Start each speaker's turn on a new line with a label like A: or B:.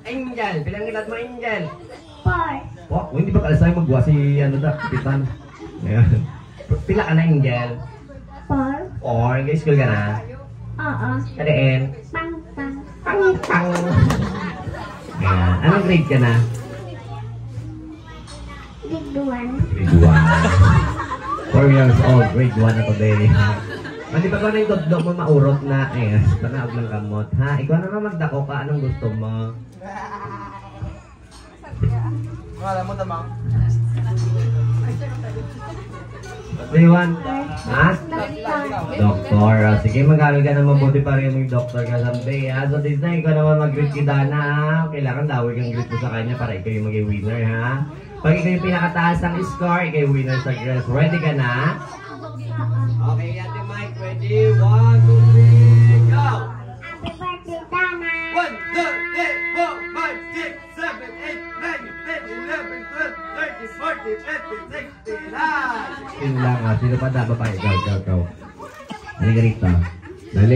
A: Angel. Bilang edad mo, Angel?
B: 4.
A: Oh, hindi ba kalasay magwa si ano da, Kapitan? Ayan. Pila ka na, Angel?
B: 4.
A: Or, nag-school ka na?
B: Oo.
A: Kadain?
B: Pang.
A: Pang. Ayan. Anong grade ka na?
B: Grade 1.
A: Grade 1. 4 years old, grade 1 na to, baby. Hindi ba ko na yung dog mo maurot na panaog ng kamot, ha? Ikaw naman magdako ka, anong gusto mo?
C: Wala mo tamang.
A: What do you want? Ha? Doktor. Sige, mag-aral ka na mabuti para yung doktor ka someday, ha? So this na, ikaw naman mag-greet kay Dana, ha? Kailangan dawig ang greet mo sa kanya para ikaw yung maging winner, ha? Pag ikaw yung pinakataas ng score, ikaw yung winner sa girls. Ready ka na? Okay, Ate Mike, ready? 1, 2, 3, go!
B: Happy birthday, Dana!
C: 1, 2, 3, 4, 5, 6, 7, 8, 9, 10, 11, 12, 13, 14, 15, 16,
A: Sino lang, ha? Sino pa dapat pa? Ikaw. Halika rito. Dali.